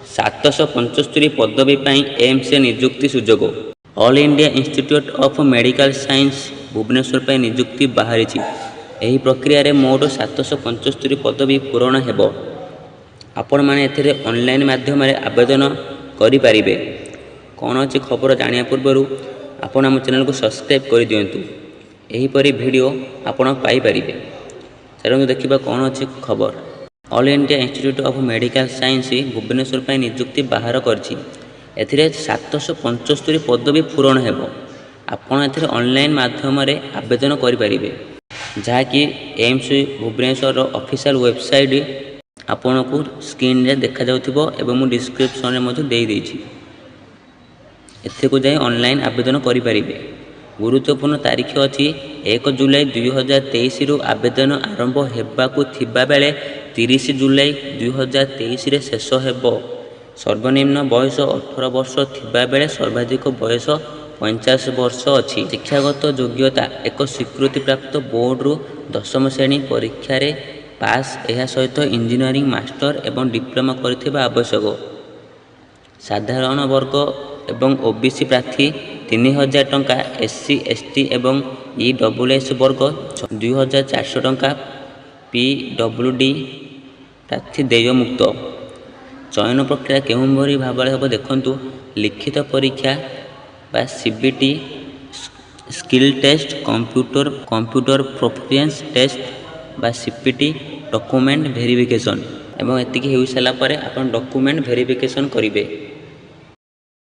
775 पदवी एम्स निजुक्ति सुजोग। All India Institute of Medical Science Bhubaneswar निजुक्ति बाहरी। यही प्रक्रिया मोट 775 पदवी पूरण हेब। आपण मैंने ऑनलाइन माध्यम आवेदन करें। कौन अच्छी खबर जाना पूर्व आपण आम चैनल को सब्सक्राइब कर दिंतु। यहीपरि वीडियो आपण पाइपर। चलते देखा कौन अच्छी खबर। All India Institute of Medical Science Bhubaneswar निजुक्ति बाहर कर 775 पदवी पूरण हेब। आपण ए ऑनलाइन माध्यम आवेदन करें जहाँकि एम्स भुवनेश्वर ऑफिशियल वेबसाइट आपन को स्क्रीन रे देखा जाउथिबो एवं मु डिस्क्रिप्शन रे मधु देई देछि। एथे को जाय ऑनलाइन आवेदन करि परिबे। गुरुत्वपूर्ण तारीख अछि 1 जुलाई 2023 रु आवेदन आरंभ हेबाकू थिबा बेले 30 जुलाई 2023 रे शेष हेबो। सर्वनिम्न बयस 18 वर्ष थिबा बेले सर्वाधिक बयस 50 वर्ष अछि। शिक्षागत योग्यता एक स्वीकृति प्राप्त बोर्ड रु 10म श्रेणी परीक्षा रे पास। यह सहित इंजीनियरिंग मास्टर एवं डिप्लोमा करथिबा आवश्यक। साधारण वर्ग एवं ओबीसी प्रार्थी 3000 टंका, एससी एसटी एवं ईडब्ल्यूएस वर्ग 2400 टंका, पीडब्ल्यूडी प्रार्थी देय मुक्त। चयन प्रक्रिया केउंभरी भाबरे हेब देखंतु। लिखित परीक्षा बा CBT, skill test, computer proficiency test बा सीपीटी, डॉक्यूमेंट वेरिफिकेशन एवं एतिकी हो सारा पर आप डॉक्यूमेंट वेरिफिकेशन करेंगे।